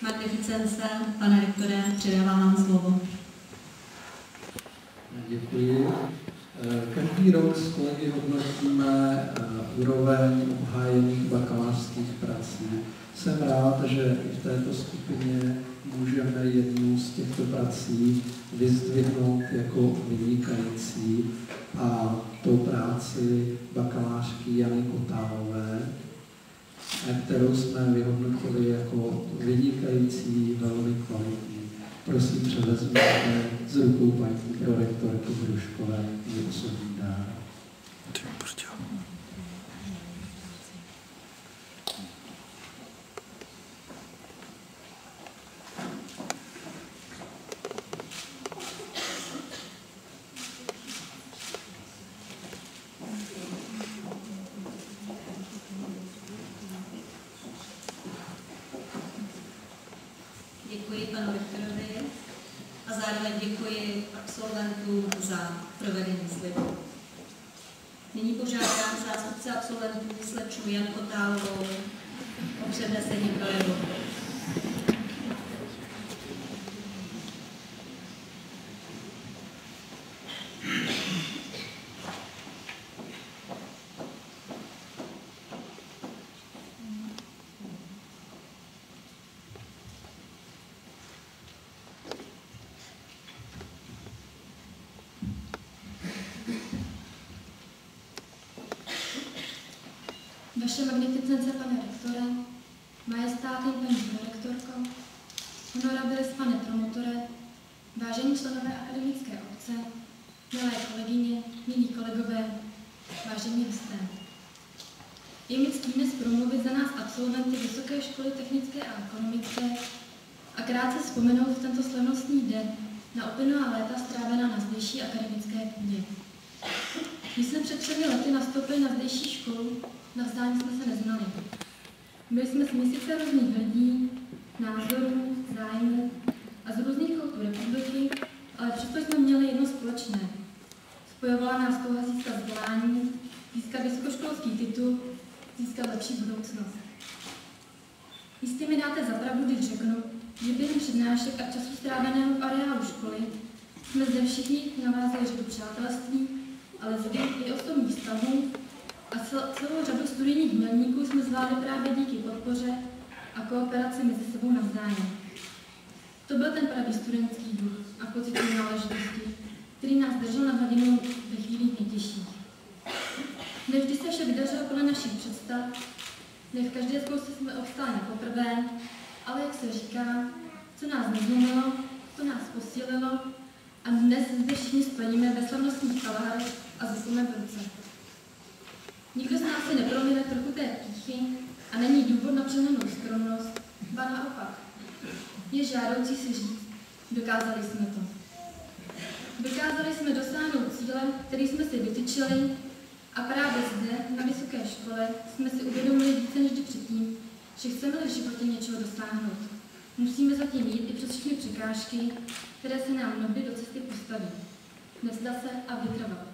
Magnificence, pane rektore, předávám vám slovo. Děkuji. Každý rok s kolegy hodnotíme úroveň obhájených bakalářských prací. Jsem rád, že i v této skupině můžeme jednu z těchto prací vyzdvihnout jako vynikající, a tou práci bakalářky Jany Kotálové, kterou jsme vyhodnotili jako vynikající, velmi kvalitní. Prosím, převezměte z rukou paní prorektorky Hruškové její osobní dár. Děkuji panu rektorovi a zároveň děkuji absolventům za provedení slibu. Nyní požádám zástupce absolventů slečnu Janu Kotálovou o přednesení projevu. Vaše magnificence, pane rektore, majestátní paní prorektorko, honorabilis pane promotore, vážení členové akademické obce, milé kolegyně, milí kolegové, vážení hosté. Je mi ctí dnes promluvit za nás absolventy Vysoké školy technické a ekonomické a krátce vzpomenout v tento slavnostní den na uplynulá léta strávená na zdejší akademické půdě. Když jsme před 3 lety nastoupili na zdejší školu, navzájem jsme se neznali. Byli jsme směsice různých lidí, názorů, zájmů a z různých koutů republiky, ale přesto jsme měli jedno společné. Spojovala nás touha získat vzdělání, získat vysokoškolský titul, získat lepší budoucnost. Jistě mi dáte za pravdu, když řeknu, že během přednášek a času stráveného v areálu školy jsme zde všichni navázali řadu přátelství, ale zde i osobních vztahů a celou řadu studijních milníků jsme zvládli právě díky podpoře a kooperaci mezi sebou navzájem. To byl ten pravý studentský duch a pocit náležitosti, který nás držel nad hladinou ve chvílích nejtěžších. Nevždy se vše vydařilo podle našich představ, ne v každé zkoušce jsme obstáli poprvé, ale jak se říká, co nás nezlomilo, to nás posílilo a dnes zde všichni stojíme ve slavnostních kalárech a zvyklíme v ruce. Nikdo z nás si nepromine trochu té pýchy a není důvod na přehnanou skromnost, ba naopak. Je žádoucí si říct, dokázali jsme to. Dokázali jsme dosáhnout cíle, který jsme si vytyčili, a právě zde, na vysoké škole, jsme si uvědomili více než předtím, že chceme v životě něčeho dosáhnout. Musíme zatím jít i přes všechny překážky, které se nám mnohdy do cesty postaví. Nevzdat se a vytrvat.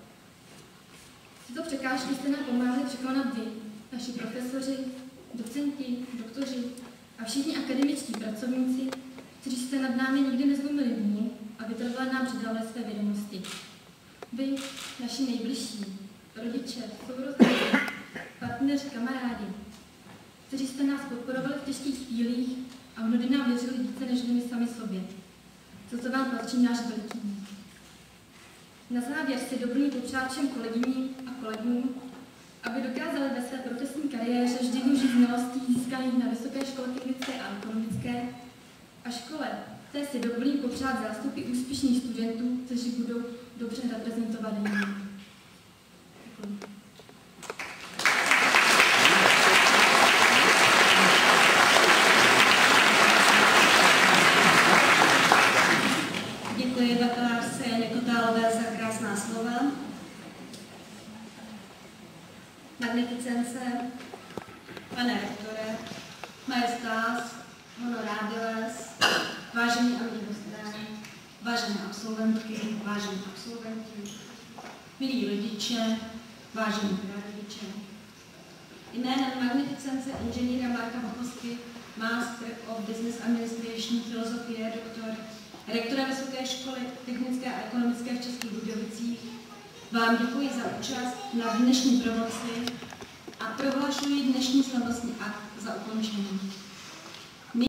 Tyto překážky jste nám pomáhali překonat vy, naši profesoři, docenti, doktoři a všichni akademičtí pracovníci, kteří jste nad námi nikdy nezlomili vůli a vytrvale nám předali své vědomosti. Vy, naši nejbližší, rodiče, sourozenci, partneři, kamarádi, kteří jste nás podporovali v těžkých chvílích a mnohdy nám věřili více než my sami sobě. Za to vám patří náš veliký dík. Na závěr si dovolím popřát všem kolegyním a kolegům, aby dokázali ve své profesní kariéře vždy využít znalostí získaných na Vysoké škole technické a ekonomické a škole, té si dovolím popřát zástupy úspěšných studentů, kteří budou dobře reprezentovat jiný. Děkuji bakalářce Janě Kotálové za krásná slova. Magnificence, pane rektore, majestás, honorabiles, vážení a milí hosté, vážené absolventky, vážení absolventi, milí rodiče, vážení prarodiče. Jménem magnificence inženýra Marka Vochovsky Master of Business Administration, filozofie, doktor, rektora Vysoké školy technické a ekonomické v Českých Budějovicích, vám děkuji za účast na dnešní promoci a prohlašuji dnešní slavnostní akt za ukončený.